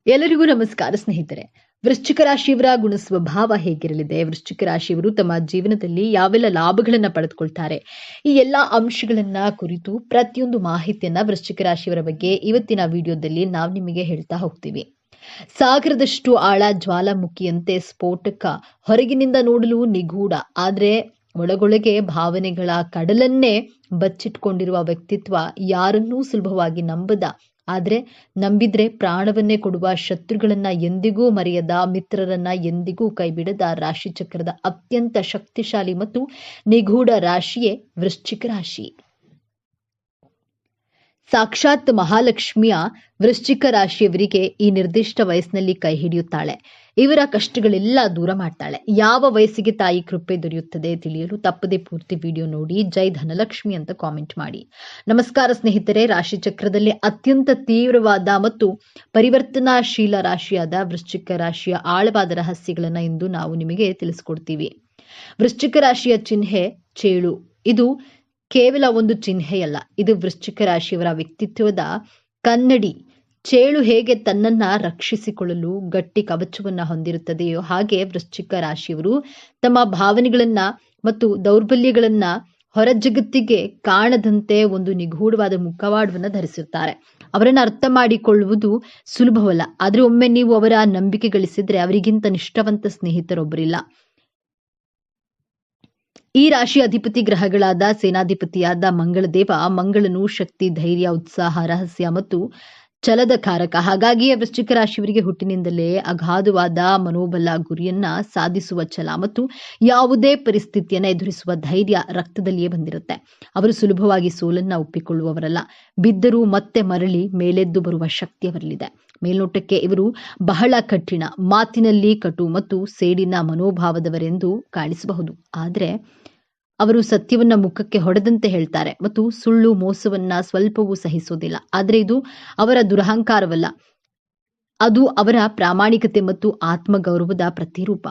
ಎಲ್ಲರಿಗೂ ನಮಸ್ಕಾರ ಸ್ನೇಹಿತರೆ. ವೃಶ್ಚಿಕ ರಾಶಿಯವರ ಗುಣ ಸ್ವಭಾವ ಹೇಗಿರಲಿದೆ, ವೃಶ್ಚಿಕ ರಾಶಿಯವರು ತಮ್ಮ ಜೀವನದಲ್ಲಿ ಯಾವೆಲ್ಲ ಲಾಭಗಳನ್ನ ಪಡೆದುಕೊಳ್ತಾರೆ, ಈ ಎಲ್ಲಾ ಅಂಶಗಳನ್ನ ಕುರಿತು ಪ್ರತಿಯೊಂದು ಮಾಹಿತಿಯನ್ನ ವೃಶ್ಚಿಕ ರಾಶಿಯವರ ಬಗ್ಗೆ ಇವತ್ತಿನ ವಿಡಿಯೋದಲ್ಲಿ ನಾವು ನಿಮಗೆ ಹೇಳ್ತಾ ಹೋಗ್ತೀವಿ. ಸಾಗರದಷ್ಟು ಆಳ, ಜ್ವಾಲಾಮುಖಿಯಂತೆ ಸ್ಫೋಟಕ, ಹೊರಗಿನಿಂದ ನೋಡಲು ನಿಗೂಢ, ಆದ್ರೆ ಒಳಗೊಳಗೆ ಭಾವನೆಗಳ ಕಡಲನ್ನೇ ಬಚ್ಚಿಟ್ಕೊಂಡಿರುವ ವ್ಯಕ್ತಿತ್ವ, ಯಾರನ್ನೂ ಸುಲಭವಾಗಿ ನಂಬದ, ಆದ್ರೆ ನಂಬಿದ್ರೆ ಪ್ರಾಣವನ್ನೇ ಕೊಡುವ, ಶತ್ರುಗಳನ್ನ ಎಂದಿಗೂ ಮರೆಯದ, ಮಿತ್ರರನ್ನ ಎಂದಿಗೂ ಕೈಬಿಡದ ರಾಶಿ ಚಕ್ರದ ಅತ್ಯಂತ ಶಕ್ತಿಶಾಲಿ ಮತ್ತು ನಿಗೂಢ ರಾಶಿಯೇ ವೃಶ್ಚಿಕ ರಾಶಿ. ಸಾಕ್ಷಾತ್ ಮಹಾಲಕ್ಷ್ಮಿಯ ವೃಶ್ಚಿಕ ರಾಶಿಯವರಿಗೆ ಈ ನಿರ್ದಿಷ್ಟ ವಯಸ್ಸಿನಲ್ಲಿ ಕೈ ಹಿಡಿಯುತ್ತಾಳೆ. ಇವರ ಕಷ್ಟಗಳೆಲ್ಲ ದೂರ ಮಾಡ್ತಾಳೆ. ಯಾವ ವಯಸ್ಸಿಗೆ ತಾಯಿ ಕೃಪೆ ದೊರೆಯುತ್ತದೆ ತಿಳಿಯಲು ತಪ್ಪದೆ ಪೂರ್ತಿ ವಿಡಿಯೋ ನೋಡಿ. ಜೈ ಧನಲಕ್ಷ್ಮಿ ಅಂತ ಕಾಮೆಂಟ್ ಮಾಡಿ. ನಮಸ್ಕಾರ ಸ್ನೇಹಿತರೆ. ರಾಶಿ ಚಕ್ರದಲ್ಲಿ ಅತ್ಯಂತ ತೀವ್ರವಾದ ಮತ್ತು ಪರಿವರ್ತನಾಶೀಲ ರಾಶಿಯಾದ ವೃಶ್ಚಿಕ ರಾಶಿಯ ಆಳವಾದ ರಹಸ್ಯಗಳನ್ನ ಇಂದು ನಾವು ನಿಮಗೆ ತಿಳಿಸ್ಕೊಡ್ತೀವಿ. ವೃಶ್ಚಿಕ ರಾಶಿಯ ಚಿಹ್ನೆ ಚೇಳು. ಇದು ಕೇವಲ ಒಂದು ಚಿಹ್ನೆಯಲ್ಲ, ಇದು ವೃಶ್ಚಿಕ ರಾಶಿಯವರ ವ್ಯಕ್ತಿತ್ವದ ಕನ್ನಡಿ. ಚೇಳು ಹೇಗೆ ತನ್ನನ್ನ ರಕ್ಷಿಸಿಕೊಳ್ಳಲು ಗಟ್ಟಿ ಕವಚವನ್ನ ಹೊಂದಿರುತ್ತದೆಯೋ, ಹಾಗೆ ವೃಶ್ಚಿಕ ರಾಶಿಯವರು ತಮ್ಮ ಭಾವನೆಗಳನ್ನ ಮತ್ತು ದೌರ್ಬಲ್ಯಗಳನ್ನ ಹೊರ ಜಗತ್ತಿಗೆ ಕಾಣದಂತೆ ಒಂದು ನಿಗೂಢವಾದ ಮುಖವಾಡವನ್ನ ಧರಿಸಿರ್ತಾರೆ. ಅವರನ್ನ ಅರ್ಥ ಮಾಡಿಕೊಳ್ಳುವುದು ಸುಲಭವಲ್ಲ, ಆದ್ರೆ ಒಮ್ಮೆ ನೀವು ಅವರ ನಂಬಿಕೆ ಗಳಿಸಿದ್ರೆ ಅವರಿಗಿಂತ ನಿಷ್ಠಾವಂತ ಸ್ನೇಹಿತರೊಬ್ಬರಿಲ್ಲ. ಈ ರಾಶಿ ಅಧಿಪತಿ ಗ್ರಹಗಳಾದ ಸೇನಾಧಿಪತಿಯಾದ ಮಂಗಳದೇವ. ಮಂಗಳನು ಶಕ್ತಿ, ಧೈರ್ಯ, ಉತ್ಸಾಹ, ರಹಸ್ಯ ಮತ್ತು ಛಲದ ಕಾರಕ. ಹಾಗಾಗಿಯೇ ವೃಶ್ಚಿಕ ರಾಶಿಯವರಿಗೆ ಹುಟ್ಟಿನಿಂದಲೇ ಅಗಾಧವಾದ ಮನೋಬಲ, ಗುರಿಯನ್ನ ಸಾಧಿಸುವ ಛಲ ಮತ್ತು ಯಾವುದೇ ಪರಿಸ್ಥಿತಿಯನ್ನ ಎದುರಿಸುವ ಧೈರ್ಯ ರಕ್ತದಲ್ಲಿಯೇ ಬಂದಿರುತ್ತೆ. ಅವರು ಸುಲಭವಾಗಿ ಸೋಲನ್ನ ಒಪ್ಪಿಕೊಳ್ಳುವವರಲ್ಲ. ಬಿದ್ದರೂ ಮತ್ತೆ ಮರಳಿ ಮೇಲೆದ್ದು ಬರುವ ಶಕ್ತಿ ಅವರಲ್ಲಿದೆ. ಮೇಲ್ನೋಟಕ್ಕೆ ಇವರು ಬಹಳ ಕಠಿಣ, ಮಾತಿನಲ್ಲಿ ಕಟು ಮತ್ತು ಸೇಡಿನ ಮನೋಭಾವದವರೆಂದು ಕಾಣಿಸಬಹುದು. ಆದರೆ ಅವರು ಸತ್ಯವನ್ನ ಮುಖಕ್ಕೆ ಹೊಡೆದಂತೆ ಹೇಳ್ತಾರೆ ಮತ್ತು ಸುಳ್ಳು, ಮೋಸವನ್ನ ಸ್ವಲ್ಪವೂ ಸಹಿಸೋದಿಲ್ಲ. ಆದ್ರೆ ಇದು ಅವರ ದುರಹಂಕಾರವಲ್ಲ, ಅದು ಅವರ ಪ್ರಾಮಾಣಿಕತೆ ಮತ್ತು ಆತ್ಮಗೌರವದ ಪ್ರತಿರೂಪ.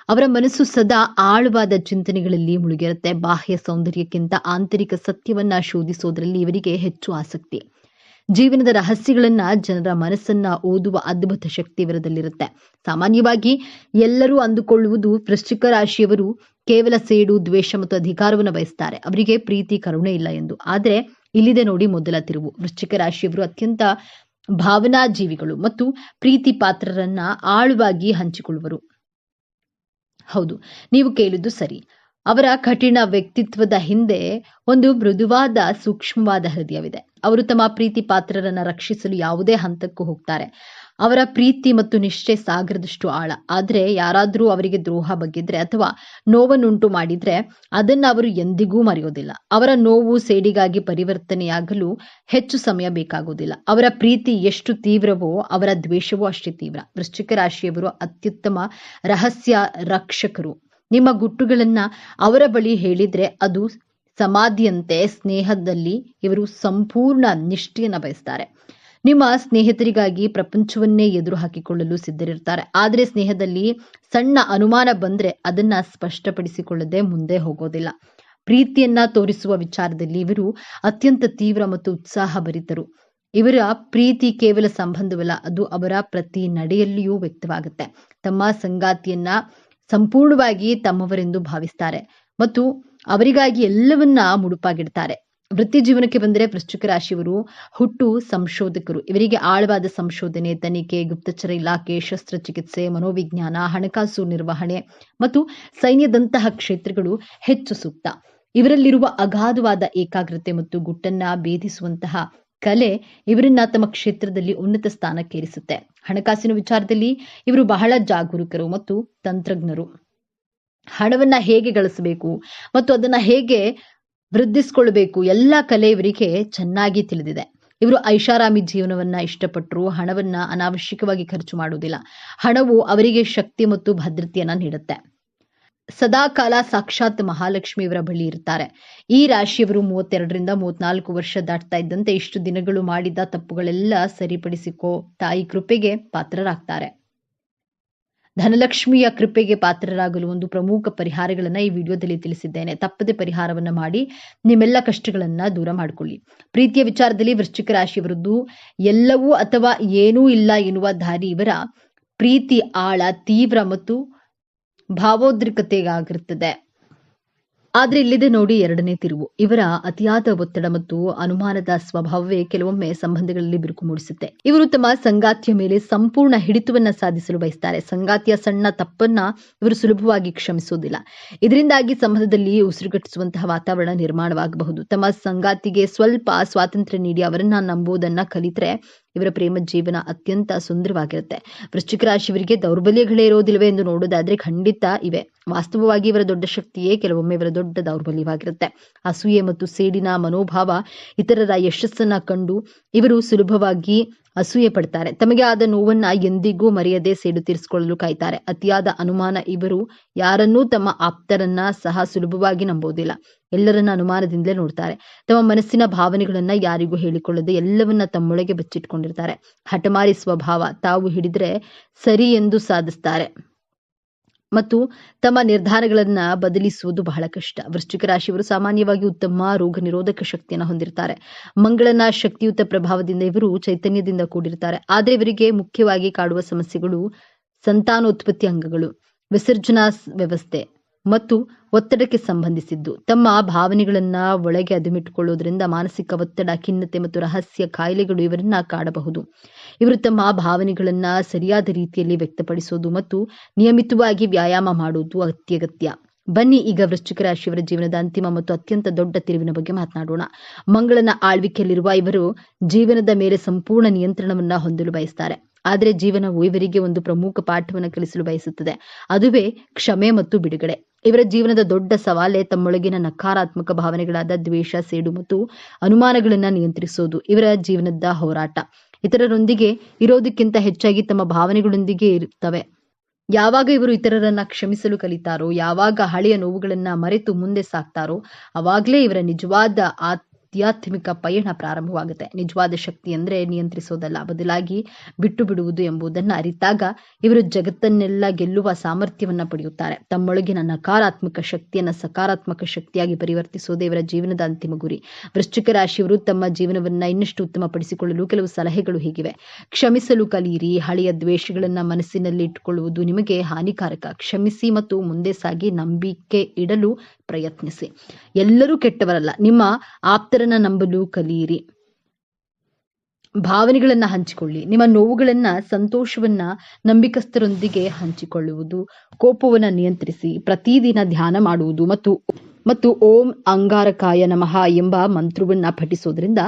ಅವರ ಮನಸ್ಸು ಸದಾ ಆಳವಾದ ಚಿಂತನೆಗಳಲ್ಲಿ ಮುಳುಗಿರುತ್ತೆ. ಬಾಹ್ಯ ಸೌಂದರ್ಯಕ್ಕಿಂತ ಆಂತರಿಕ ಸತ್ಯವನ್ನ ಶೋಧಿಸೋದ್ರಲ್ಲಿ ಇವರಿಗೆ ಹೆಚ್ಚು ಆಸಕ್ತಿ. ಜೀವನದ ರಹಸ್ಯಗಳನ್ನ, ಜನರ ಮನಸ್ಸನ್ನ ಓದುವ ಅದ್ಭುತ ಶಕ್ತಿ ಇವರದಲ್ಲಿರುತ್ತೆ. ಸಾಮಾನ್ಯವಾಗಿ ಎಲ್ಲರೂ ಅಂದುಕೊಳ್ಳುವುದು ವೃಶ್ಚಿಕ ರಾಶಿಯವರು ಕೇವಲ ಸೇಡು, ದ್ವೇಷ ಮತ್ತು ಅಧಿಕಾರವನ್ನು ಬಯಸ್ತಾರೆ, ಅವರಿಗೆ ಪ್ರೀತಿ, ಕರುಣೆ ಇಲ್ಲ ಎಂದು. ಆದ್ರೆ ಇಲ್ಲಿದೆ ನೋಡಿ ಮೊದಲ ತಿರುವು. ವೃಶ್ಚಿಕ ರಾಶಿಯವರು ಅತ್ಯಂತ ಭಾವನಾ ಜೀವಿಗಳು ಮತ್ತು ಪ್ರೀತಿ ಪಾತ್ರರನ್ನ ಆಳವಾಗಿ ಹಂಚಿಕೊಳ್ಳುವರು. ಹೌದು, ನೀವು ಕೇಳಿದ್ದು ಸರಿ. ಅವರ ಕಠಿಣ ವ್ಯಕ್ತಿತ್ವದ ಹಿಂದೆ ಒಂದು ಮೃದುವಾದ, ಸೂಕ್ಷ್ಮವಾದ ಹೃದಯವಿದೆ. ಅವರು ತಮ್ಮ ಪ್ರೀತಿ ಪಾತ್ರರನ್ನ ರಕ್ಷಿಸಲು ಯಾವುದೇ ಹಂತಕ್ಕೂ ಹೋಗ್ತಾರೆ. ಅವರ ಪ್ರೀತಿ ಮತ್ತು ನಿಷ್ಠೆ ಸಾಗರದಷ್ಟು ಆಳ. ಆದ್ರೆ ಯಾರಾದ್ರೂ ಅವರಿಗೆ ದ್ರೋಹ ಬಗ್ಗಿದ್ರೆ ಅಥವಾ ನೋವನ್ನುಂಟು ಮಾಡಿದ್ರೆ ಅದನ್ನ ಅವರು ಎಂದಿಗೂ ಮರೆಯೋದಿಲ್ಲ. ಅವರ ನೋವು, ಸೇಡಿಗಾಗಿ ಪರಿವರ್ತನೆಯಾಗಲು ಹೆಚ್ಚು ಸಮಯ ಬೇಕಾಗುವುದಿಲ್ಲ. ಅವರ ಪ್ರೀತಿ ಎಷ್ಟು ತೀವ್ರವೋ ಅವರ ದ್ವೇಷವೂ ಅಷ್ಟೇ ತೀವ್ರ. ವೃಶ್ಚಿಕ ರಾಶಿಯವರು ಅತ್ಯುತ್ತಮ ರಹಸ್ಯ ರಕ್ಷಕರು. ನಿಮ್ಮ ಗುಟ್ಟುಗಳನ್ನ ಅವರ ಬಳಿ ಹೇಳಿದ್ರೆ ಅದು ಸಮಾಧಿಯಂತೆ. ಸ್ನೇಹದಲ್ಲಿ ಇವರು ಸಂಪೂರ್ಣ ನಿಷ್ಠೆಯನ್ನ ಬಯಸ್ತಾರೆ. ನಿಮ್ಮ ಸ್ನೇಹಿತರಿಗಾಗಿ ಪ್ರಪಂಚವನ್ನೇ ಎದುರು ಹಾಕಿಕೊಳ್ಳಲು ಸಿದ್ಧರಿರ್ತಾರೆ. ಆದ್ರೆ ಸ್ನೇಹದಲ್ಲಿ ಸಣ್ಣ ಅನುಮಾನ ಬಂದ್ರೆ ಅದನ್ನ ಸ್ಪಷ್ಟಪಡಿಸಿಕೊಳ್ಳದೆ ಮುಂದೆ ಹೋಗೋದಿಲ್ಲ. ಪ್ರೀತಿಯನ್ನ ತೋರಿಸುವ ವಿಚಾರದಲ್ಲಿ ಇವರು ಅತ್ಯಂತ ತೀವ್ರ ಮತ್ತು ಉತ್ಸಾಹ ಭರಿತರು. ಇವರ ಪ್ರೀತಿ ಕೇವಲ ಸಂಬಂಧವಲ್ಲ, ಅದು ಅವರ ಪ್ರತಿ ನಡೆಯಲ್ಲಿಯೂ ವ್ಯಕ್ತವಾಗುತ್ತೆ. ತಮ್ಮ ಸಂಗಾತಿಯನ್ನ ಸಂಪೂರ್ಣವಾಗಿ ತಮ್ಮವರೆಂದು ಭಾವಿಸ್ತಾರೆ ಮತ್ತು ಅವರಿಗಾಗಿ ಎಲ್ಲವನ್ನ ಮುಡುಪಾಗಿಡ್ತಾರೆ. ವೃತ್ತಿ ಜೀವನಕ್ಕೆ ಬಂದರೆ ವೃಶ್ಚಿಕ ರಾಶಿಯವರು ಹುಟ್ಟು ಸಂಶೋಧಕರು. ಇವರಿಗೆ ಆಳವಾದ ಸಂಶೋಧನೆ, ತನಿಖೆ, ಗುಪ್ತಚರ ಇಲಾಖೆ, ಶಸ್ತ್ರಚಿಕಿತ್ಸೆ, ಮನೋವಿಜ್ಞಾನ, ಹಣಕಾಸು ನಿರ್ವಹಣೆ ಮತ್ತು ಸೈನ್ಯದಂತಹ ಕ್ಷೇತ್ರಗಳು ಹೆಚ್ಚು ಸೂಕ್ತ. ಇವರಲ್ಲಿರುವ ಅಗಾಧವಾದ ಏಕಾಗ್ರತೆ ಮತ್ತು ಗುಟ್ಟನ್ನ ಭೇದಿಸುವಂತಹ ಕಲೆ ಇವರನ್ನ ತಮ್ಮ ಕ್ಷೇತ್ರದಲ್ಲಿ ಉನ್ನತ ಸ್ಥಾನಕ್ಕೇರಿಸುತ್ತೆ. ಹಣಕಾಸಿನ ವಿಚಾರದಲ್ಲಿ ಇವರು ಬಹಳ ಜಾಗರೂಕರು ಮತ್ತು ತಂತ್ರಜ್ಞರು. ಹಣವನ್ನ ಹೇಗೆ ಗಳಿಸಬೇಕು ಮತ್ತು ಅದನ್ನ ಹೇಗೆ ವೃದ್ಧಿಸಿಕೊಳ್ಳಬೇಕು ಎಲ್ಲ ಕಲೆ ಇವರಿಗೆ ಚೆನ್ನಾಗಿ ತಿಳಿದಿದೆ. ಇವರು ಐಷಾರಾಮಿ ಜೀವನವನ್ನ ಇಷ್ಟಪಟ್ಟರು ಹಣವನ್ನ ಅನಾವಶ್ಯಕವಾಗಿ ಖರ್ಚು ಮಾಡುವುದಿಲ್ಲ. ಹಣವು ಅವರಿಗೆ ಶಕ್ತಿ ಮತ್ತು ಭದ್ರತೆಯನ್ನ ನೀಡುತ್ತೆ. ಸದಾಕಾಲ ಸಾಕ್ಷಾತ್ ಮಹಾಲಕ್ಷ್ಮಿ ಇವರ ಬಳಿ ಇರ್ತಾರೆ. ಈ ರಾಶಿಯವರು 32ರಿಂದ 34 ವರ್ಷ ದಾಟ್ತಾ ಇದ್ದಂತೆ ಇಷ್ಟು ದಿನಗಳು ಮಾಡಿದ ತಪ್ಪುಗಳೆಲ್ಲ ಸರಿಪಡಿಸಿಕೋ ತಾಯಿ ಕೃಪೆಗೆ ಪಾತ್ರರಾಗ್ತಾರೆ. ಧನಲಕ್ಷ್ಮಿಯ ಕೃಪೆಗೆ ಪಾತ್ರರಾಗಲು ಒಂದು ಪ್ರಮುಖ ಪರಿಹಾರಗಳನ್ನು ಈ ವಿಡಿಯೋದಲ್ಲಿ ತಿಳಿಸಿದ್ದೇನೆ. ತಪ್ಪದೆ ಪರಿಹಾರವನ್ನು ಮಾಡಿ ನಿಮ್ಮೆಲ್ಲ ಕಷ್ಟಗಳನ್ನ ದೂರ ಮಾಡಿಕೊಳ್ಳಿ. ಪ್ರೀತಿಯ ವಿಚಾರದಲ್ಲಿ ವೃಶ್ಚಿಕ ರಾಶಿಯವರದ್ದು ಎಲ್ಲವೂ ಅಥವಾ ಏನೂ ಇಲ್ಲ ಎನ್ನುವ ದಾರಿ ಇವರ ಪ್ರೀತಿ ಆಳ, ತೀವ್ರ ಮತ್ತು ಭಾವೋದ್ರಿಕ್ತತೆಯಾಗಿರುತ್ತದೆ. ಆದ್ರೆ ಇಲ್ಲಿದೆ ನೋಡಿ ಎರಡನೇ ತಿರುವು. ಇವರ ಅತಿಯಾದ ಒತ್ತಡ ಮತ್ತು ಅನುಮಾನದ ಸ್ವಭಾವವೇ ಕೆಲವೊಮ್ಮೆ ಸಂಬಂಧಗಳಲ್ಲಿ ಬಿರುಕು ಮೂಡಿಸುತ್ತೆ. ಇವರು ತಮ್ಮ ಸಂಗಾತಿಯ ಮೇಲೆ ಸಂಪೂರ್ಣ ಹಿಡಿತವನ್ನ ಸಾಧಿಸಲು ಬಯಸ್ತಾರೆ. ಸಂಗಾತಿಯ ಸಣ್ಣ ತಪ್ಪನ್ನ ಇವರು ಸುಲಭವಾಗಿ ಕ್ಷಮಿಸುವುದಿಲ್ಲ. ಇದರಿಂದಾಗಿ ಸಂಬಂಧದಲ್ಲಿ ಉಸಿರುಗಟ್ಟಿಸುವಂತಹ ವಾತಾವರಣ ನಿರ್ಮಾಣವಾಗಬಹುದು. ತಮ್ಮ ಸಂಗಾತಿಗೆ ಸ್ವಲ್ಪ ಸ್ವಾತಂತ್ರ್ಯ ನೀಡಿ ಅವರನ್ನ ನಂಬುವುದನ್ನ ಕಲಿತರೆ ಇವರ ಪ್ರೇಮ ಜೀವನ ಅತ್ಯಂತ ಸುಂದರವಾಗಿರುತ್ತೆ. ವೃಶ್ಚಿಕ ರಾಶಿಯವರಿಗೆ ದೌರ್ಬಲ್ಯಗಳೇ ಇರೋದಿಲ್ವೇ ಎಂದು ನೋಡೋದಾದ್ರೆ ಖಂಡಿತ ಇವೆ. ವಾಸ್ತವವಾಗಿ ಇವರ ದೊಡ್ಡ ಶಕ್ತಿಯೇ ಕೆಲವೊಮ್ಮೆ ಇವರ ದೊಡ್ಡ ದೌರ್ಬಲ್ಯವಾಗಿರುತ್ತೆ. ಅಸೂಯೆ ಮತ್ತು ಸೇಡಿನ ಮನೋಭಾವ. ಇತರರ ಯಶಸ್ಸನ್ನ ಕಂಡು ಇವರು ಸುಲಭವಾಗಿ ಅಸೂಯೆ ಪಡ್ತಾರೆ. ತಮಗೆ ಆದ ನೋವನ್ನ ಎಂದಿಗೂ ಮರೆಯದೆ ಸೇಡು ತೀರಿಸಿಕೊಳ್ಳಲು ಕಾಯ್ತಾರೆ. ಅತಿಯಾದ ಅನುಮಾನ. ಇವರು ಯಾರನ್ನೂ ತಮ್ಮ ಆಪ್ತರನ್ನ ಸಹ ಸುಲಭವಾಗಿ ನಂಬೋದಿಲ್ಲ. ಎಲ್ಲರನ್ನ ಅನುಮಾನದಿಂದಲೇ ನೋಡ್ತಾರೆ. ತಮ್ಮ ಮನಸ್ಸಿನ ಭಾವನೆಗಳನ್ನ ಯಾರಿಗೂ ಹೇಳಿಕೊಳ್ಳದೆ ಎಲ್ಲವನ್ನ ತಮ್ಮೊಳಗೆ ಬಚ್ಚಿಟ್ಕೊಂಡಿರ್ತಾರೆ. ಹಠಮಾರಿ ಸ್ವಭಾವ. ತಾವು ಹಿಡಿದ್ರೆ ಸರಿ ಎಂದು ಸಾಧಿಸ್ತಾರೆ ಮತ್ತು ತಮ್ಮ ನಿರ್ಧಾರಗಳನ್ನ ಬದಲಿಸುವುದು ಬಹಳ ಕಷ್ಟ. ವೃಶ್ಚಿಕ ರಾಶಿಯವರು ಸಾಮಾನ್ಯವಾಗಿ ಉತ್ತಮ ರೋಗ ನಿರೋಧಕ ಶಕ್ತಿಯನ್ನು ಹೊಂದಿರ್ತಾರೆ. ಮಂಗಳನ ಶಕ್ತಿಯುತ ಪ್ರಭಾವದಿಂದ ಇವರು ಚೈತನ್ಯದಿಂದ ಕೂಡಿರ್ತಾರೆ. ಆದ್ರೆ ಇವರಿಗೆ ಮುಖ್ಯವಾಗಿ ಕಾಡುವ ಸಮಸ್ಯೆಗಳು ಸಂತಾನೋತ್ಪತ್ತಿ ಅಂಗಗಳು, ವಿಸರ್ಜನಾ ವ್ಯವಸ್ಥೆ ಮತ್ತು ಒತ್ತಡಕ್ಕೆ ಸಂಬಂಧಿಸಿದ್ದು. ತಮ್ಮ ಭಾವನೆಗಳನ್ನ ಒಳಗೆ ಅದುಮಿಟ್ಟುಕೊಳ್ಳುವುದರಿಂದ ಮಾನಸಿಕ ಒತ್ತಡ, ಖಿನ್ನತೆ ಮತ್ತು ರಹಸ್ಯ ಕಾಯಿಲೆಗಳು ಇವರನ್ನ ಕಾಡಬಹುದು. ಇವರು ತಮ್ಮ ಭಾವನೆಗಳನ್ನ ಸರಿಯಾದ ರೀತಿಯಲ್ಲಿ ವ್ಯಕ್ತಪಡಿಸುವುದು ಮತ್ತು ನಿಯಮಿತವಾಗಿ ವ್ಯಾಯಾಮ ಮಾಡುವುದು ಅತ್ಯಗತ್ಯ. ಬನ್ನಿ ಈಗ ವೃಶ್ಚಿಕ ರಾಶಿಯವರ ಜೀವನದ ಅಂತಿಮ ಮತ್ತು ಅತ್ಯಂತ ದೊಡ್ಡ ತಿರುವಿನ ಬಗ್ಗೆ ಮಾತನಾಡೋಣ. ಮಂಗಳನ ಆಳ್ವಿಕೆಯಲ್ಲಿರುವ ಇವರು ಜೀವನದ ಮೇಲೆ ಸಂಪೂರ್ಣ ನಿಯಂತ್ರಣವನ್ನ ಹೊಂದಲು ಬಯಸ್ತಾರೆ. ಆದರೆ ಜೀವನವು ಇವರಿಗೆ ಒಂದು ಪ್ರಮುಖ ಪಾಠವನ್ನು ಕಲಿಸಲು ಬಯಸುತ್ತದೆ. ಅದುವೇ ಕ್ಷಮೆ ಮತ್ತು ಬಿಡುಗಡೆ. ಇವರ ಜೀವನದ ದೊಡ್ಡ ಸವಾಲೇ ತಮ್ಮೊಳಗಿನ ನಕಾರಾತ್ಮಕ ಭಾವನೆಗಳಾದ ದ್ವೇಷ, ಸೇಡು ಮತ್ತು ಅನುಮಾನಗಳನ್ನ ನಿಯಂತ್ರಿಸುವುದು. ಇವರ ಜೀವನದ ಹೋರಾಟ ಇತರರೊಂದಿಗೆ ಇರೋದಕ್ಕಿಂತ ಹೆಚ್ಚಾಗಿ ತಮ್ಮ ಭಾವನೆಗಳೊಂದಿಗೆ ಇರುತ್ತವೆ. ಯಾವಾಗ ಇವರು ಇತರರನ್ನ ಕ್ಷಮಿಸಲು ಕಲಿತಾರೋ, ಯಾವಾಗ ಹಳೆಯ ನೋವುಗಳನ್ನ ಮರೆತು ಮುಂದೆ ಸಾಕ್ತಾರೋ, ಅವಾಗಲೇ ಇವರ ನಿಜವಾದ ಆಧ್ಯಾತ್ಮಿಕ ಪಯಣ ಪ್ರಾರಂಭವಾಗುತ್ತೆ. ನಿಜವಾದ ಶಕ್ತಿ ಅಂದ್ರೆ ನಿಯಂತ್ರಿಸೋದಲ್ಲ, ಬದಲಾಗಿ ಬಿಟ್ಟು ಬಿಡುವುದು ಎಂಬುದನ್ನ ಅರಿತಾಗ ಇವರು ಜಗತ್ತನ್ನೆಲ್ಲ ಗೆಲ್ಲುವ ಸಾಮರ್ಥ್ಯವನ್ನ ಪಡೆಯುತ್ತಾರೆ. ತಮ್ಮೊಳಗಿನ ನಕಾರಾತ್ಮಕ ಶಕ್ತಿಯನ್ನ ಸಕಾರಾತ್ಮಕ ಶಕ್ತಿಯಾಗಿ ಪರಿವರ್ತಿಸುವುದೇ ಇವರ ಜೀವನದ ಅಂತಿಮ ಗುರಿ. ವೃಶ್ಚಿಕ ರಾಶಿಯವರು ತಮ್ಮ ಜೀವನವನ್ನ ಇನ್ನಷ್ಟು ಉತ್ತಮಪಡಿಸಿಕೊಳ್ಳಲು ಕೆಲವು ಸಲಹೆಗಳು ಹೀಗಿವೆ. ಕ್ಷಮಿಸಲು ಕಲಿಯಿರಿ. ಹಳೆಯ ದ್ವೇಷಗಳನ್ನ ಮನಸ್ಸಿನಲ್ಲಿ ಇಟ್ಟುಕೊಳ್ಳುವುದು ನಿಮಗೆ ಹಾನಿಕಾರಕ. ಕ್ಷಮಿಸಿ ಮತ್ತು ಮುಂದೆ ಸಾಗಿ ನಂಬಿಕೆ ಇಡಲು ಪ್ರಯತ್ನಿಸಿ. ಎಲ್ಲರೂ ಕೆಟ್ಟವರಲ್ಲ. ನಿಮ್ಮ ಆಪ್ತರನ್ನ ನಂಬಲು ಕಲಿಯಿರಿ. ಭಾವನೆಗಳನ್ನ ಹಂಚಿಕೊಳ್ಳಿ. ನಿಮ್ಮ ನೋವುಗಳನ್ನ, ಸಂತೋಷವನ್ನ ನಂಬಿಕಸ್ಥರೊಂದಿಗೆ ಹಂಚಿಕೊಳ್ಳುವುದು. ಕೋಪವನ್ನ ನಿಯಂತ್ರಿಸಿ. ಪ್ರತಿದಿನ ಧ್ಯಾನ ಮಾಡುವುದು ಮತ್ತು ಓಂ ಅಂಗಾರಕಾಯ ನಮಃ ಎಂಬ ಮಂತ್ರವನ್ನ ಪಠಿಸೋದ್ರಿಂದ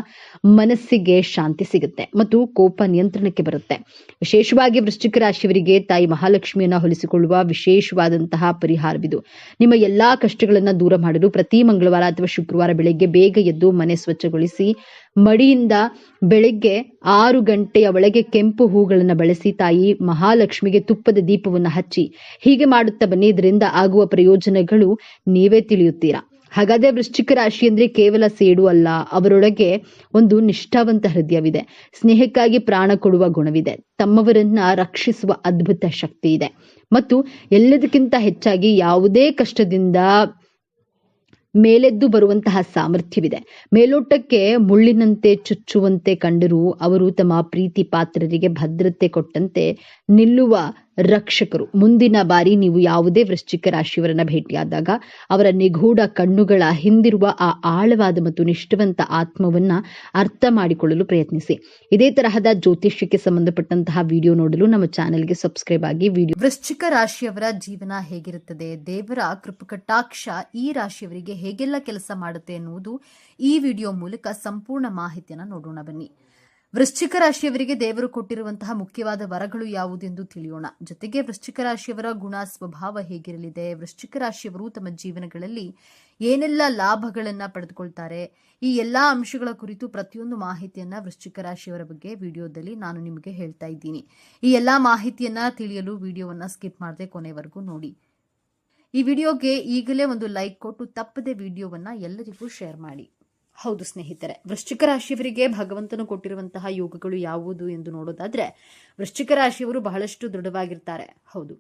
ಮನಸ್ಸಿಗೆ ಶಾಂತಿ ಸಿಗುತ್ತೆ ಮತ್ತು ಕೋಪ ನಿಯಂತ್ರಣಕ್ಕೆ ಬರುತ್ತೆ. ವಿಶೇಷವಾಗಿ ವೃಶ್ಚಿಕ ರಾಶಿಯವರಿಗೆ ತಾಯಿ ಮಹಾಲಕ್ಷ್ಮಿಯನ್ನ ಹೊಲಿಸಿಕೊಳ್ಳುವ ವಿಶೇಷವಾದಂತಹ ಪರಿಹಾರವಿದು. ನಿಮ್ಮ ಎಲ್ಲಾ ಕಷ್ಟಗಳನ್ನ ದೂರ ಮಾಡಲು ಪ್ರತಿ ಮಂಗಳವಾರ ಅಥವಾ ಶುಕ್ರವಾರ ಬೆಳಗ್ಗೆ ಬೇಗ ಎದ್ದು ಮನೆ ಸ್ವಚ್ಛಗೊಳಿಸಿ ಮಡಿಯಿಂದ ಬೆಳಗ್ಗೆ 6 ಗಂಟೆಯ ಒಳಗೆ ಕೆಂಪು ಹೂಗಳನ್ನು ಬಳಸಿ ತಾಯಿ ಮಹಾಲಕ್ಷ್ಮಿಗೆ ತುಪ್ಪದ ದೀಪವನ್ನು ಹಚ್ಚಿ ಹೀಗೆ ಮಾಡುತ್ತಾ ಬನ್ನಿ. ಇದರಿಂದ ಆಗುವ ಪ್ರಯೋಜನಗಳು ನೀವೇ ತಿಳಿಯುತ್ತೀರಾ. ಹಾಗಾದ್ರೆ ವೃಶ್ಚಿಕ ರಾಶಿ ಅಂದ್ರೆ ಕೇವಲ ಸೇಡು ಅಲ್ಲ, ಅವರೊಳಗೆ ಒಂದು ನಿಷ್ಠಾವಂತ ಹೃದಯವಿದೆ. ಸ್ನೇಹಕ್ಕಾಗಿ ಪ್ರಾಣ ಕೊಡುವ ಗುಣವಿದೆ. ತಮ್ಮವರನ್ನ ರಕ್ಷಿಸುವ ಅದ್ಭುತ ಶಕ್ತಿ ಇದೆ ಮತ್ತು ಎಲ್ಲದಕ್ಕಿಂತ ಹೆಚ್ಚಾಗಿ ಯಾವುದೇ ಕಷ್ಟದಿಂದ ಮೇಲೆದ್ದು ಬರುವಂತಹ ಸಾಮರ್ಥ್ಯವಿದೆ. ಮೇಲೋಟಕ್ಕೆ ಮುಳ್ಳಿನಂತೆ ಚುಚ್ಚುವಂತೆ ಕಂಡರೂ ಅವರು ತಮ್ಮ ಪ್ರೀತಿ ಪಾತ್ರರಿಗೆ ಭದ್ರತೆ ಕೊಟ್ಟಂತೆ ನಿಲ್ಲುವ ರಕ್ಷಕರು. ಮುಂದಿನ ಬಾರಿ ನೀವು ಯಾವುದೇ ವೃಶ್ಚಿಕ ರಾಶಿಯವರನ್ನ ಭೇಟಿಯಾದಾಗ ಅವರ ನಿಗೂಢ ಕಣ್ಣುಗಳ ಹಿಂದಿರುವ ಆ ಆಳವಾದ ಮತ್ತು ನಿಷ್ಠಾವಂತ ಆತ್ಮವನ್ನ ಅರ್ಥ ಮಾಡಿಕೊಳ್ಳಲು ಪ್ರಯತ್ನಿಸಿ. ಇದೇ ತರಹದ ಜ್ಯೋತಿಷ್ಯಕ್ಕೆ ಸಂಬಂಧಪಟ್ಟಂತಹ ವಿಡಿಯೋ ನೋಡಲು ನಮ್ಮ ಚಾನೆಲ್ಗೆ ಸಬ್ಸ್ಕ್ರೈಬ್ ಆಗಿ. ವೃಶ್ಚಿಕ ರಾಶಿಯವರ ಜೀವನ ಹೇಗಿರುತ್ತದೆ, ದೇವರ ಕೃಪಕಟಾಕ್ಷ ಈ ರಾಶಿಯವರಿಗೆ ಹೇಗೆಲ್ಲ ಕೆಲಸ ಮಾಡುತ್ತೆ ಎನ್ನುವುದು ಈ ವಿಡಿಯೋ ಮೂಲಕ ಸಂಪೂರ್ಣ ಮಾಹಿತಿಯನ್ನು ನೋಡೋಣ ಬನ್ನಿ. ವೃಶ್ಚಿಕ ರಾಶಿಯವರಿಗೆ ದೇವರು ಕೊಟ್ಟಿರುವಂತಹ ಮುಖ್ಯವಾದ ವರಗಳು ಯಾವುದೆಂದು ತಿಳಿಯೋಣ. ಜೊತೆಗೆ ವೃಶ್ಚಿಕ ರಾಶಿಯವರ ಗುಣ ಸ್ವಭಾವ ಹೇಗಿರಲಿದೆ, ವೃಶ್ಚಿಕ ರಾಶಿಯವರು ತಮ್ಮ ಜೀವನಗಳಲ್ಲಿ ಏನೆಲ್ಲ ಲಾಭಗಳನ್ನ ಪಡೆದುಕೊಳ್ತಾರೆ, ಈ ಎಲ್ಲಾ ಅಂಶಗಳ ಕುರಿತು ಪ್ರತಿಯೊಂದು ಮಾಹಿತಿಯನ್ನ ವೃಶ್ಚಿಕ ರಾಶಿಯವರ ಬಗ್ಗೆ ವಿಡಿಯೋದಲ್ಲಿ ನಾನು ನಿಮಗೆ ಹೇಳ್ತಾ ಇದ್ದೀನಿ. ಈ ಎಲ್ಲಾ ಮಾಹಿತಿಯನ್ನ ತಿಳಿಯಲು ವಿಡಿಯೋವನ್ನ ಸ್ಕಿಪ್ ಮಾಡದೆ ಕೊನೆವರೆಗೂ ನೋಡಿ. ಈ ವಿಡಿಯೋಗೆ ಈಗಲೇ ಒಂದು ಲೈಕ್ ಕೊಟ್ಟು ತಪ್ಪದೆ ವಿಡಿಯೋವನ್ನ ಎಲ್ಲರಿಗೂ ಶೇರ್ ಮಾಡಿ. ಹೌದು ಸ್ನೇಹಿತರೆ, ವೃಶ್ಚಿಕ ರಾಶಿಯವರಿಗೆ ಭಗವಂತನು ಕೊಟ್ಟಿರುವಂತಹ ಯೋಗಗಳು ಯಾವುದು ಎಂದು ನೋಡೋದಾದ್ರೆ, ವೃಶ್ಚಿಕ ರಾಶಿಯವರು ಬಹಳಷ್ಟು ದೃಢವಾಗಿರ್ತಾರೆ. ಹೌದು,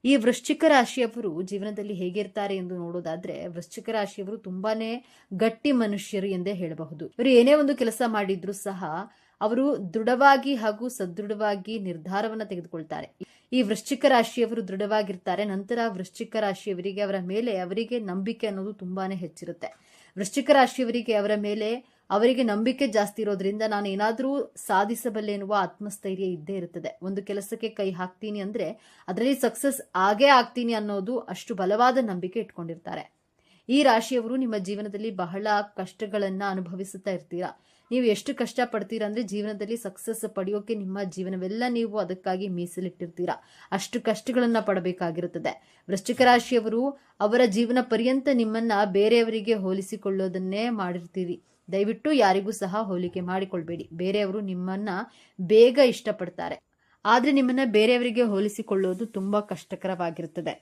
ಈ ವೃಶ್ಚಿಕ ರಾಶಿಯವರು ಜೀವನದಲ್ಲಿ ಹೇಗಿರ್ತಾರೆ ಎಂದು ನೋಡೋದಾದ್ರೆ, ವೃಶ್ಚಿಕ ರಾಶಿಯವರು ತುಂಬಾನೇ ಗಟ್ಟಿ ಮನುಷ್ಯರು ಎಂದೇ ಹೇಳಬಹುದು. ಇವರು ಏನೇ ಒಂದು ಕೆಲಸ ಮಾಡಿದ್ರು ಸಹ ಅವರು ದೃಢವಾಗಿ ಹಾಗೂ ಸದೃಢವಾಗಿ ನಿರ್ಧಾರವನ್ನ ತೆಗೆದುಕೊಳ್ತಾರೆ. ಈ ವೃಶ್ಚಿಕ ರಾಶಿಯವರು ದೃಢವಾಗಿರ್ತಾರೆ. ನಂತರ ವೃಶ್ಚಿಕ ರಾಶಿಯವರಿಗೆ ಅವರ ಮೇಲೆ ಅವರಿಗೆ ನಂಬಿಕೆ ಅನ್ನೋದು ತುಂಬಾನೇ ಹೆಚ್ಚಿರುತ್ತೆ. ವೃಶ್ಚಿಕ ರಾಶಿಯವರಿಗೆ ಅವರಿಗೆ ನಂಬಿಕೆ ಜಾಸ್ತಿ ಇರೋದ್ರಿಂದ ನಾನು ಏನಾದರೂ ಸಾಧಿಸಬಲ್ಲೆ ಎನ್ನುವ ಆತ್ಮಸ್ಥೈರ್ಯ ಇದ್ದೇ ಇರುತ್ತದೆ. ಒಂದು ಕೆಲಸಕ್ಕೆ ಕೈ ಹಾಕ್ತೀನಿ ಅಂದ್ರೆ ಅದರಲ್ಲಿ ಸಕ್ಸಸ್ ಆಗೇ ಆಗ್ತೀನಿ ಅನ್ನೋದು ಅಷ್ಟು ಬಲವಾದ ನಂಬಿಕೆ ಇಟ್ಕೊಂಡಿರ್ತಾರೆ. ಈ ರಾಶಿಯವರು ನಿಮ್ಮ ಜೀವನದಲ್ಲಿ ಬಹಳ ಕಷ್ಟಗಳನ್ನ ಅನುಭವಿಸುತ್ತಾ ಇರ್ತೀರಾ. ನೀವು ಎಷ್ಟು ಕಷ್ಟ ಪಡ್ತೀರಾ ಅಂದ್ರೆ ಜೀವನದಲ್ಲಿ ಸಕ್ಸಸ್ ಪಡೆಯೋಕೆ ನಿಮ್ಮ ಜೀವನವೆಲ್ಲ ನೀವು ಅದಕ್ಕಾಗಿ ಮೀಸಲಿಟ್ಟಿರ್ತೀರಾ. ಅಷ್ಟು ಕಷ್ಟಗಳನ್ನ ಪಡಬೇಕಾಗಿರುತ್ತದೆ. ವೃಶ್ಚಿಕ ರಾಶಿಯವರು ಅವರ ಜೀವನ ಪರ್ಯಂತ ನಿಮ್ಮನ್ನ ಬೇರೆಯವರಿಗೆ ಹೋಲಿಸಿಕೊಳ್ಳೋದನ್ನೇ ಮಾಡಿರ್ತೀರಿ. ದಯವಿಟ್ಟು ಯಾರಿಗೂ ಸಹ ಹೋಲಿಕೆ ಮಾಡಿಕೊಳ್ಬೇಡಿ. ಬೇರೆಯವರು ನಿಮ್ಮನ್ನ ಬೇಗ ಇಷ್ಟಪಡ್ತಾರೆ, ಆದ್ರೆ ನಿಮ್ಮನ್ನ ಬೇರೆಯವರಿಗೆ ಹೋಲಿಸಿಕೊಳ್ಳೋದು ತುಂಬಾ ಕಷ್ಟಕರವಾಗಿರುತ್ತದೆ.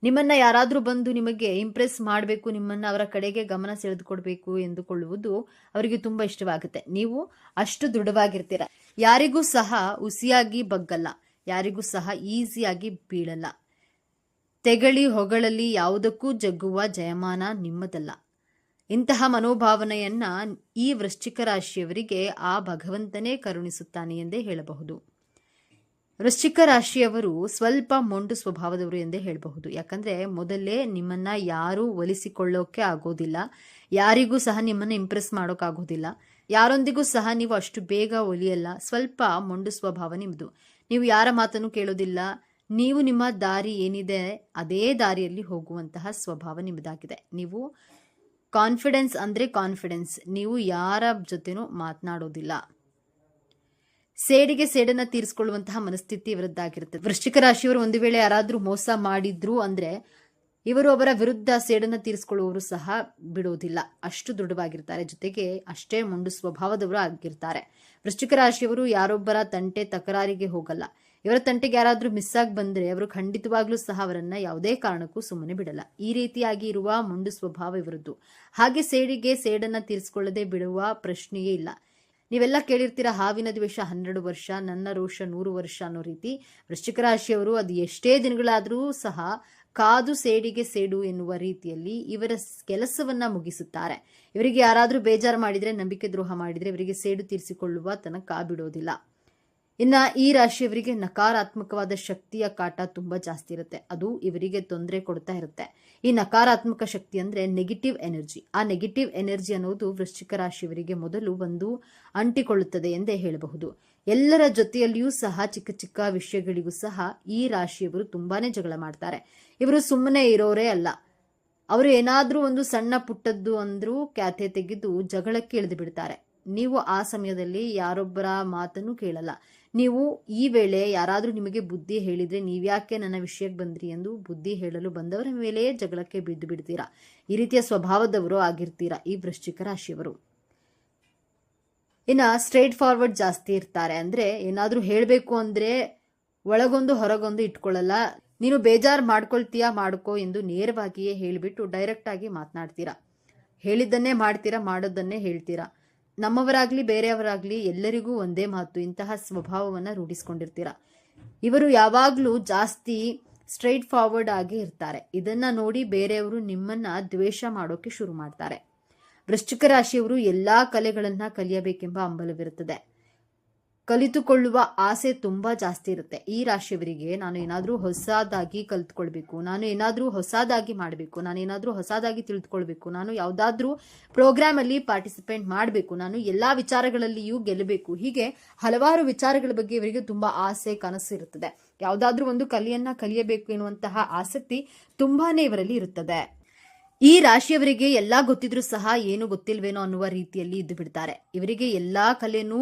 ನಿಮ್ಮನ್ನ ಯಾರಾದ್ರೂ ಬಂದು ನಿಮಗೆ ಇಂಪ್ರೆಸ್ ಮಾಡಬೇಕು, ನಿಮ್ಮನ್ನ ಅವರ ಕಡೆಗೆ ಗಮನ ಸೆಳೆದುಕೊಡ್ಬೇಕು ಎಂದುಕೊಳ್ಳುವುದು ಅವರಿಗೆ ತುಂಬಾ ಇಷ್ಟವಾಗುತ್ತೆ. ನೀವು ಅಷ್ಟು ದೃಢವಾಗಿರ್ತೀರ. ಯಾರಿಗೂ ಸಹ ಹುಸಿಯಾಗಿ ಬಗ್ಗಲ್ಲ, ಯಾರಿಗೂ ಸಹ ಈಸಿಯಾಗಿ ಬೀಳಲ್ಲ. ತೆಗಳಿ ಹೊಗಳಲ್ಲಿ ಯಾವುದಕ್ಕೂ ಜಗ್ಗುವ ಜಯಮಾನ ನಿಮ್ಮದಲ್ಲ. ಇಂತಹ ಮನೋಭಾವನೆಯನ್ನ ಈ ವೃಶ್ಚಿಕ ರಾಶಿಯವರಿಗೆ ಆ ಭಗವಂತನೇ ಕರುಣಿಸುತ್ತಾನೆ ಎಂದೇ ಹೇಳಬಹುದು. ವೃಶ್ಚಿಕ ರಾಶಿಯವರು ಸ್ವಲ್ಪ ಮೊಂಡು ಸ್ವಭಾವದವರು ಎಂದೇ ಹೇಳಬಹುದು. ಯಾಕಂದ್ರೆ ಮೊದಲೇ ನಿಮ್ಮನ್ನ ಯಾರೂ ಒಲಿಸಿಕೊಳ್ಳೋಕೆ ಆಗೋದಿಲ್ಲ, ಯಾರಿಗೂ ಸಹ ನಿಮ್ಮನ್ನ ಇಂಪ್ರೆಸ್ ಮಾಡೋಕ್ಕಾಗೋದಿಲ್ಲ, ಯಾರೊಂದಿಗೂ ಸಹ ನೀವು ಅಷ್ಟು ಬೇಗ ಒಲಿಯಲ್ಲ. ಸ್ವಲ್ಪ ಮೊಂಡು ಸ್ವಭಾವ ನಿಮ್ಮದು. ನೀವು ಯಾರ ಮಾತನ್ನು ಕೇಳೋದಿಲ್ಲ. ನೀವು ನಿಮ್ಮ ದಾರಿ ಏನಿದೆ ಅದೇ ದಾರಿಯಲ್ಲಿ ಹೋಗುವಂತಹ ಸ್ವಭಾವ ನಿಮ್ಮದಾಗಿದೆ. ನೀವು ಕಾನ್ಫಿಡೆನ್ಸ್ ಅಂದ್ರೆ ಕಾನ್ಫಿಡೆನ್ಸ್. ನೀವು ಯಾರ ಜೊತೆನೂ ಮಾತನಾಡೋದಿಲ್ಲ. ಸೇಡಿಗೆ ಸೇಡನ್ನ ತೀರಿಸಿಕೊಳ್ಳುವಂತಹ ಮನಸ್ಥಿತಿ ಇವರದ್ದಾಗಿರುತ್ತದೆ. ವೃಶ್ಚಿಕ ರಾಶಿಯವರು ಒಂದು ವೇಳೆ ಯಾರಾದ್ರೂ ಮೋಸ ಮಾಡಿದ್ರು ಅಂದ್ರೆ ಇವರು ಅವರ ವಿರುದ್ಧ ಸೇಡನ್ನ ತೀರಿಸಿಕೊಳ್ಳುವವರು ಸಹ ಬಿಡೋದಿಲ್ಲ. ಅಷ್ಟು ದೃಢವಾಗಿರ್ತಾರೆ. ಜೊತೆಗೆ ಅಷ್ಟೇ ಮೊಂಡು ಸ್ವಭಾವದವರು ಆಗಿರ್ತಾರೆ. ವೃಶ್ಚಿಕ ರಾಶಿಯವರು ಯಾರೊಬ್ಬರ ತಂಟೆ ತಕರಾರಿಗೆ ಹೋಗಲ್ಲ. ಇವರ ತಂಟೆಗೆ ಯಾರಾದ್ರೂ ಮಿಸ್ ಆಗಿ ಬಂದ್ರೆ ಅವರು ಖಂಡಿತವಾಗ್ಲೂ ಸಹ ಅವರನ್ನ ಯಾವುದೇ ಕಾರಣಕ್ಕೂ ಸುಮ್ಮನೆ ಬಿಡಲ್ಲ. ಈ ರೀತಿಯಾಗಿ ಇರುವ ಮೊಂಡು ಸ್ವಭಾವ ಇವರದ್ದು. ಹಾಗೆ ಸೇಡಿಗೆ ಸೇಡನ್ನ ತೀರಿಸಿಕೊಳ್ಳದೆ ಬಿಡುವ ಪ್ರಶ್ನೆಯೇ ಇಲ್ಲ. ನೀವೆಲ್ಲ ಕೇಳಿರ್ತೀರಾ, ಹಾವಿನ ದ್ವೇಷ 12 ವರ್ಷ, ನನ್ನ ರೋಷ 100 ವರ್ಷ ಅನ್ನೋ ರೀತಿ. ವೃಶ್ಚಿಕ ರಾಶಿಯವರು ಅದು ಎಷ್ಟೇ ದಿನಗಳಾದರೂ ಸಹ ಕಾದು ಸೇಡಿಗೆ ಸೇಡು ಎನ್ನುವ ರೀತಿಯಲ್ಲಿ ಇವರ ಕೆಲಸವನ್ನ ಮುಗಿಸುತ್ತಾರೆ. ಇವರಿಗೆ ಯಾರಾದರೂ ಬೇಜಾರು ಮಾಡಿದ್ರೆ, ನಂಬಿಕೆ ದ್ರೋಹ ಮಾಡಿದ್ರೆ ಇವರಿಗೆ ಸೇಡು ತೀರಿಸಿಕೊಳ್ಳುವ ತನಕ ಬಿಡೋದಿಲ್ಲ. ಇನ್ನ ಈ ರಾಶಿಯವರಿಗೆ ನಕಾರಾತ್ಮಕವಾದ ಶಕ್ತಿಯ ಕಾಟ ತುಂಬಾ ಜಾಸ್ತಿ ಇರುತ್ತೆ. ಅದು ಇವರಿಗೆ ತೊಂದರೆ ಕೊಡ್ತಾ ಇರುತ್ತೆ. ಈ ನಕಾರಾತ್ಮಕ ಶಕ್ತಿ ಅಂದ್ರೆ ನೆಗೆಟಿವ್ ಎನರ್ಜಿ. ಆ ನೆಗೆಟಿವ್ ಎನರ್ಜಿ ಅನ್ನೋದು ವೃಶ್ಚಿಕ ರಾಶಿಯವರಿಗೆ ಮೊದಲು ಒಂದು ಅಂಟಿಕೊಳ್ಳುತ್ತದೆ ಎಂದೇ ಹೇಳಬಹುದು. ಎಲ್ಲರ ಜೊತೆಯಲ್ಲಿಯೂ ಸಹ ಚಿಕ್ಕ ಚಿಕ್ಕ ವಿಷಯಗಳಿಗೂ ಸಹ ಈ ರಾಶಿಯವರು ತುಂಬಾನೇ ಜಗಳ ಮಾಡ್ತಾರೆ. ಇವರು ಸುಮ್ಮನೆ ಇರೋರೇ ಅಲ್ಲ. ಅವರು ಏನಾದ್ರೂ ಒಂದು ಸಣ್ಣ ಪುಟ್ಟದ್ದು ಅಂದ್ರೂ ಕ್ಯಾತೆ ತೆಗೆದು ಜಗಳಕ್ಕೆ ಇಳಿದು ಬಿಡ್ತಾರೆ. ನೀವು ಆ ಸಮಯದಲ್ಲಿ ಯಾರೊಬ್ಬರ ಮಾತನ್ನು ಕೇಳಲ್ಲ. ನೀವು ಈ ವೇಳೆ ಯಾರಾದ್ರೂ ನಿಮಗೆ ಬುದ್ಧಿ ಹೇಳಿದ್ರೆ ನೀವ್ಯಾಕೆ ನನ್ನ ವಿಷಯಕ್ಕೆ ಬಂದ್ರಿ ಎಂದು ಬುದ್ಧಿ ಹೇಳಲು ಬಂದವರ ಮೇಲೆಯೇ ಜಗಳಕ್ಕೆ ಬಿದ್ದು ಬಿಡ್ತೀರಾ. ಈ ರೀತಿಯ ಸ್ವಭಾವದವರು ಆಗಿರ್ತೀರಾ ಈ ವೃಶ್ಚಿಕ ರಾಶಿಯವರು. ಇನ್ನ ಸ್ಟ್ರೇಟ್ ಫಾರ್ವರ್ಡ್ ಜಾಸ್ತಿ ಇರ್ತಾರೆ. ಅಂದ್ರೆ ಏನಾದ್ರೂ ಹೇಳ್ಬೇಕು ಅಂದ್ರೆ ಒಳಗೊಂದು ಹೊರಗೊಂದು ಇಟ್ಕೊಳ್ಳಲ್ಲ. ನೀನು ಬೇಜಾರು ಮಾಡ್ಕೊಳ್ತೀಯಾ ಮಾಡ್ಕೋ ಎಂದು ನೇರವಾಗಿಯೇ ಹೇಳಿಬಿಟ್ಟು ಡೈರೆಕ್ಟ್ ಆಗಿ ಮಾತನಾಡ್ತೀರಾ. ಹೇಳಿದ್ದನ್ನೇ ಮಾಡ್ತೀರಾ, ಮಾಡೋದನ್ನೇ ಹೇಳ್ತೀರಾ. ನಮ್ಮವರಾಗ್ಲಿ ಬೇರೆಯವರಾಗ್ಲಿ ಎಲ್ಲರಿಗೂ ಒಂದೇ ಮಾತು. ಇಂತಹ ಸ್ವಭಾವವನ್ನ ರೂಢಿಸ್ಕೊಂಡಿರ್ತೀರಾ. ಇವರು ಯಾವಾಗ್ಲೂ ಜಾಸ್ತಿ ಸ್ಟ್ರೈಟ್ ಫಾರ್ವರ್ಡ್ ಆಗಿ ಇರ್ತಾರೆ. ಇದನ್ನ ನೋಡಿ ಬೇರೆಯವರು ನಿಮ್ಮನ್ನ ದ್ವೇಷ ಮಾಡೋಕೆ ಶುರು ಮಾಡ್ತಾರೆ. ವೃಶ್ಚಿಕ ರಾಶಿಯವರು ಎಲ್ಲಾ ಕಲೆಗಳನ್ನ ಕಲಿಯಬೇಕೆಂಬ ಹಂಬಲವಿರುತ್ತದೆ. ಕಲಿತುಕೊಳ್ಳುವ ಆಸೆ ತುಂಬಾ ಜಾಸ್ತಿ ಇರುತ್ತೆ. ಈ ರಾಶಿಯವರಿಗೆ ನಾನು ಏನಾದ್ರೂ ಹೊಸದಾಗಿ ಕಲಿತುಕೊಳ್ಬೇಕು, ನಾನು ಏನಾದ್ರೂ ಹೊಸದಾಗಿ ಮಾಡಬೇಕು, ನಾನು ಏನಾದ್ರೂ ಹೊಸದಾಗಿ ತಿಳಿದುಕೊಳ್ಬೇಕು, ನಾನು ಯಾವ್ದಾದ್ರೂ ಪ್ರೋಗ್ರಾಮ್ ಅಲ್ಲಿ ಪಾರ್ಟಿಸಿಪೇಟ್ ಮಾಡಬೇಕು, ನಾನು ಎಲ್ಲಾ ವಿಚಾರಗಳಲ್ಲಿಯೂ ಗೆಲ್ಲಬೇಕು. ಹೀಗೆ ಹಲವಾರು ವಿಚಾರಗಳ ಬಗ್ಗೆ ಇವರಿಗೆ ತುಂಬಾ ಆಸೆ ಕನಸು ಇರುತ್ತದೆ. ಯಾವ್ದಾದ್ರೂ ಒಂದು ಕಲೆಯನ್ನ ಕಲಿಯಬೇಕು ಎನ್ನುವಂತಹ ಆಸಕ್ತಿ ತುಂಬಾನೇ ಇವರಲ್ಲಿ ಇರುತ್ತದೆ. ಈ ರಾಶಿಯವರಿಗೆ ಎಲ್ಲಾ ಗೊತ್ತಿದ್ರೂ ಸಹ ಏನು ಗೊತ್ತಿಲ್ವೇನೋ ಅನ್ನುವ ರೀತಿಯಲ್ಲಿ ಇದ್ದು ಬಿಡ್ತಾರೆ. ಇವರಿಗೆ ಎಲ್ಲಾ ಕಲೆನೂ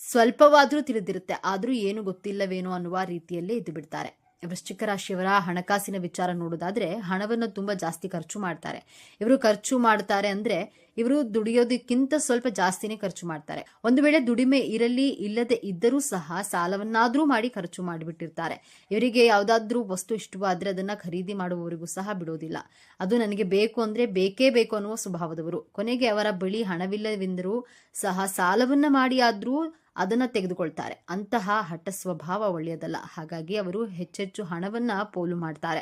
ಸ್ವಲ್ಪವಾದ್ರೂ ತಿಳಿದಿರುತ್ತೆ, ಆದ್ರೂ ಏನು ಗೊತ್ತಿಲ್ಲವೇನೋ ಅನ್ನುವ ರೀತಿಯಲ್ಲೇ ಇದ್ದು ಬಿಡ್ತಾರೆ. ವೃಶ್ಚಿಕ ರಾಶಿಯವರ ಹಣಕಾಸಿನ ವಿಚಾರ ನೋಡೋದಾದ್ರೆ ಹಣವನ್ನು ತುಂಬಾ ಜಾಸ್ತಿ ಖರ್ಚು ಮಾಡ್ತಾರೆ. ಇವರು ಖರ್ಚು ಮಾಡ್ತಾರೆ ಅಂದ್ರೆ ಇವರು ದುಡಿಯೋದಕ್ಕಿಂತ ಸ್ವಲ್ಪ ಜಾಸ್ತಿನೇ ಖರ್ಚು ಮಾಡ್ತಾರೆ. ಒಂದು ವೇಳೆ ದುಡಿಮೆ ಇರಲಿ ಇಲ್ಲದೆ ಇದ್ದರೂ ಸಹ ಸಾಲವನ್ನಾದ್ರೂ ಮಾಡಿ ಖರ್ಚು ಮಾಡಿಬಿಟ್ಟಿರ್ತಾರೆ. ಇವರಿಗೆ ಯಾವ್ದಾದ್ರೂ ವಸ್ತು ಇಷ್ಟವಾದ್ರೆ ಅದನ್ನ ಖರೀದಿ ಮಾಡುವವರಿಗೂ ಸಹ ಬಿಡೋದಿಲ್ಲ. ಅದು ನನಗೆ ಬೇಕು ಅಂದ್ರೆ ಬೇಕೇ ಬೇಕು ಅನ್ನುವ ಸ್ವಭಾವದವರು. ಕೊನೆಗೆ ಅವರ ಬಳಿ ಹಣವಿಲ್ಲವೆಂದರೂ ಸಹ ಸಾಲವನ್ನ ಮಾಡಿ ಆದ್ರೂ ಅದನ್ನ ತೆಗೆದುಕೊಳ್ತಾರೆ. ಅಂತಹ ಹಠ ಸ್ವಭಾವ ಒಳ್ಳೆಯದಲ್ಲ. ಹಾಗಾಗಿ ಅವರು ಹೆಚ್ಚೆಚ್ಚು ಹಣವನ್ನ ಪೋಲು ಮಾಡ್ತಾರೆ.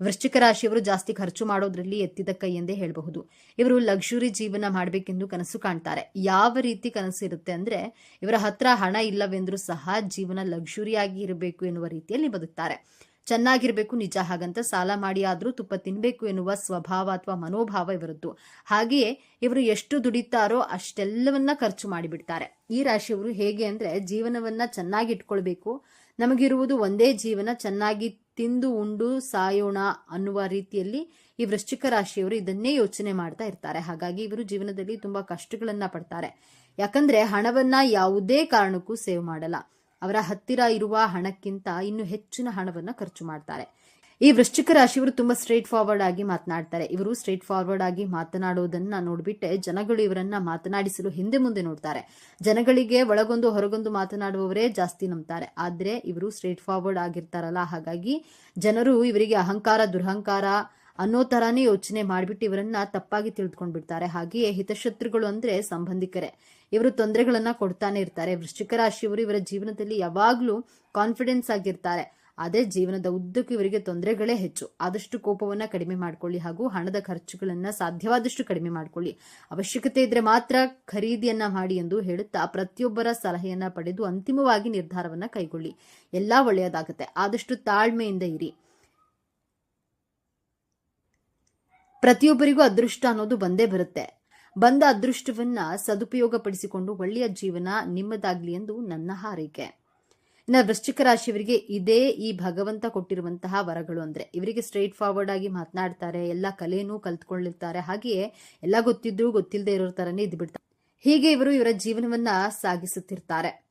ವೃಶ್ಚಿಕ ರಾಶಿಯವರು ಜಾಸ್ತಿ ಖರ್ಚು ಮಾಡೋದ್ರಲ್ಲಿ ಎತ್ತಿದ ಕೈ ಎಂದೇ ಹೇಳಬಹುದು. ಇವರು ಲಕ್ಸುರಿ ಜೀವನ ಮಾಡಬೇಕೆಂದು ಕನಸು ಕಾಣ್ತಾರೆ. ಯಾವ ರೀತಿ ಕನಸು ಇರುತ್ತೆ ಅಂದ್ರೆ ಇವರ ಹತ್ರ ಹಣ ಇಲ್ಲವೆಂದ್ರೂ ಸಹ ಜೀವನ ಲಕ್ಸುರಿಯಾಗಿ ಇರಬೇಕು ಎನ್ನುವ ರೀತಿಯಲ್ಲಿ ಬದುಕ್ತಾರೆ. ಚೆನ್ನಾಗಿರ್ಬೇಕು ನಿಜ, ಹಾಗಂತ ಸಾಲ ಮಾಡಿ ಆದ್ರೂ ತುಪ್ಪ ತಿನ್ಬೇಕು ಎನ್ನುವ ಸ್ವಭಾವ ಅಥವಾ ಮನೋಭಾವ ಇವರದ್ದು. ಹಾಗೆಯೇ ಇವರು ಎಷ್ಟು ದುಡಿತಾರೋ ಅಷ್ಟೆಲ್ಲವನ್ನ ಖರ್ಚು ಮಾಡಿಬಿಡ್ತಾರೆ. ಈ ರಾಶಿಯವರು ಹೇಗೆ ಅಂದ್ರೆ ಜೀವನವನ್ನ ಚೆನ್ನಾಗಿ ಇಟ್ಕೊಳ್ಬೇಕು, ನಮಗಿರುವುದು ಒಂದೇ ಜೀವನ, ಚೆನ್ನಾಗಿ ತಿಂದು ಉಂಡು ಸಾಯೋಣ ಅನ್ನುವ ರೀತಿಯಲ್ಲಿ ಈ ವೃಶ್ಚಿಕ ರಾಶಿಯವರು ಇದನ್ನೇ ಯೋಚನೆ ಮಾಡ್ತಾ ಇರ್ತಾರೆ. ಹಾಗಾಗಿ ಇವರು ಜೀವನದಲ್ಲಿ ತುಂಬಾ ಕಷ್ಟಗಳನ್ನ ಪಡ್ತಾರೆ. ಯಾಕಂದ್ರೆ ಹಣವನ್ನ ಯಾವುದೇ ಕಾರಣಕ್ಕೂ ಸೇವ್ ಮಾಡಲ್ಲ. ಅವರ ಹತ್ತಿರ ಇರುವ ಹಣಕ್ಕಿಂತ ಇನ್ನು ಹೆಚ್ಚಿನ ಹಣವನ್ನ ಖರ್ಚು ಮಾಡ್ತಾರೆ. ಈ ವೃಶ್ಚಿಕ ರಾಶಿಯವರು ತುಂಬಾ ಸ್ಟ್ರೇಟ್ ಫಾರ್ವರ್ಡ್ ಆಗಿ ಮಾತನಾಡ್ತಾರೆ. ಇವರು ಸ್ಟ್ರೇಟ್ ಫಾರ್ವರ್ಡ್ ಆಗಿ ಮಾತನಾಡೋದನ್ನ ನೋಡ್ಬಿಟ್ಟೆ ಜನಗಳು ಇವರನ್ನ ಮಾತನಾಡಿಸಲು ಹಿಂದೆ ಮುಂದೆ ನೋಡ್ತಾರೆ. ಜನಗಳಿಗೆ ಒಳಗೊಂದು ಹೊರಗೊಂದು ಮಾತನಾಡುವವರೇ ಜಾಸ್ತಿ ನಂಬ್ತಾರೆ. ಆದ್ರೆ ಇವರು ಸ್ಟ್ರೇಟ್ ಫಾರ್ವರ್ಡ್ ಆಗಿರ್ತಾರಲ್ಲ, ಹಾಗಾಗಿ ಜನರು ಇವರಿಗೆ ಅಹಂಕಾರ ದುರಹಂಕಾರ ಅನ್ನೋ ತರಾನೇ ಯೋಚನೆ ಮಾಡಿಬಿಟ್ಟು ಇವರನ್ನ ತಪ್ಪಾಗಿ ತಿಳಿದುಕೊಂಡ್ಬಿಡ್ತಾರೆ. ಹಾಗೆಯೇ ಹಿತಶತ್ರುಗಳು ಅಂದ್ರೆ ಸಂಬಂಧಿಕರೇ. ಇವರು ತೊಂದರೆಗಳನ್ನ ಕೊಡ್ತಾನೆ ಇರ್ತಾರೆ. ವೃಶ್ಚಿಕ ರಾಶಿಯವರು ಇವರ ಜೀವನದಲ್ಲಿ ಯಾವಾಗ್ಲೂ ಕಾನ್ಫಿಡೆನ್ಸ್ ಆಗಿರ್ತಾರೆ. ಆದ್ರೆ ಜೀವನದ ಉದ್ದಕ್ಕೂ ಇವರಿಗೆ ತೊಂದರೆಗಳೇ ಹೆಚ್ಚು. ಆದಷ್ಟು ಕೋಪವನ್ನ ಕಡಿಮೆ ಮಾಡ್ಕೊಳ್ಳಿ ಹಾಗೂ ಹಣದ ಖರ್ಚುಗಳನ್ನ ಸಾಧ್ಯವಾದಷ್ಟು ಕಡಿಮೆ ಮಾಡ್ಕೊಳ್ಳಿ. ಅವಶ್ಯಕತೆ ಇದ್ರೆ ಮಾತ್ರ ಖರೀದಿಯನ್ನ ಮಾಡಿ ಎಂದು ಹೇಳುತ್ತಾ ಪ್ರತಿಯೊಬ್ಬರ ಸಲಹೆಯನ್ನ ಪಡೆದು ಅಂತಿಮವಾಗಿ ನಿರ್ಧಾರವನ್ನ ಕೈಗೊಳ್ಳಿ. ಎಲ್ಲಾ ಒಳ್ಳೆಯದಾಗುತ್ತೆ. ಆದಷ್ಟು ತಾಳ್ಮೆಯಿಂದ ಇರಿ. ಪ್ರತಿಯೊಬ್ಬರಿಗೂ ಅದೃಷ್ಟ ಅನ್ನೋದು ಬಂದೇ ಬರುತ್ತೆ. ಬಂದ ಅದೃಷ್ಟವನ್ನ ಸದುಪಯೋಗ ಪಡಿಸಿಕೊಂಡು ಒಳ್ಳೆಯ ಜೀವನ ನಿಮ್ಮದಾಗ್ಲಿ ಎಂದು ನನ್ನ ಹಾರೈಕೆ. ಇನ್ನು ವೃಶ್ಚಿಕ ರಾಶಿಯವರಿಗೆ ಇದೇ ಈ ಭಗವಂತ ಕೊಟ್ಟಿರುವಂತಹ ವರಗಳು ಅಂದ್ರೆ ಇವರಿಗೆ ಸ್ಟ್ರೇಟ್ ಫಾರ್ವರ್ಡ್ ಆಗಿ ಮಾತನಾಡ್ತಾರೆ, ಎಲ್ಲ ಕಲೆನೂ ಕಲ್ತ್ಕೊಂಡಿರ್ತಾರೆ. ಹಾಗೆಯೇ ಎಲ್ಲ ಗೊತ್ತಿದ್ರು ಗೊತ್ತಿಲ್ಲದೆ ಇರೋ ತರನೇ ಇದ್ಬಿಡ್ತಾರೆ. ಹೀಗೆ ಇವರು ಇವರ ಜೀವನವನ್ನ ಸಾಗಿಸುತ್ತಿರ್ತಾರೆ.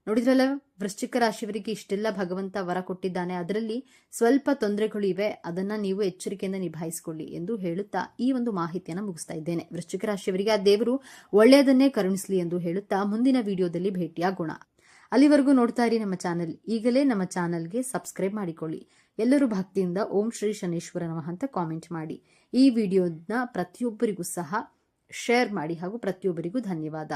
ನೋಡಿದ್ರಲ್ಲ, ವೃಶ್ಚಿಕ ರಾಶಿಯವರಿಗೆ ಇಷ್ಟೆಲ್ಲ ಭಗವಂತ ವರ ಕೊಟ್ಟಿದ್ದಾನೆ, ಅದರಲ್ಲಿ ಸ್ವಲ್ಪ ತೊಂದರೆಗಳು ಇವೆ, ಅದನ್ನ ನೀವು ಎಚ್ಚರಿಕೆಯಿಂದ ನಿಭಾಯಿಸಿಕೊಳ್ಳಿ ಎಂದು ಹೇಳುತ್ತಾ ಈ ಒಂದು ಮಾಹಿತಿಯನ್ನು ಮುಗಿಸ್ತಾ ಇದ್ದೇನೆ. ವೃಶ್ಚಿಕ ರಾಶಿಯವರಿಗೆ ಆ ದೇವರು ಒಳ್ಳೆಯದನ್ನೇ ಕರುಣಿಸಲಿ ಎಂದು ಹೇಳುತ್ತಾ ಮುಂದಿನ ವಿಡಿಯೋದಲ್ಲಿ ಭೇಟಿಯಾಗೋಣ. ಅಲ್ಲಿವರೆಗೂ ನೋಡ್ತಾ ಇರಿ ನಮ್ಮ ಚಾನೆಲ್. ಈಗಲೇ ನಮ್ಮ ಚಾನೆಲ್ಗೆ ಸಬ್ಸ್ಕ್ರೈಬ್ ಮಾಡಿಕೊಳ್ಳಿ. ಎಲ್ಲರೂ ಭಕ್ತಿಯಿಂದ ಓಂ ಶ್ರೀ ಶನೇಶ್ವರ ನಮಃ ಅಂತ ಕಾಮೆಂಟ್ ಮಾಡಿ. ಈ ವಿಡಿಯೋನ ಪ್ರತಿಯೊಬ್ಬರಿಗೂ ಸಹ ಶೇರ್ ಮಾಡಿ ಹಾಗೂ ಪ್ರತಿಯೊಬ್ಬರಿಗೂ ಧನ್ಯವಾದ.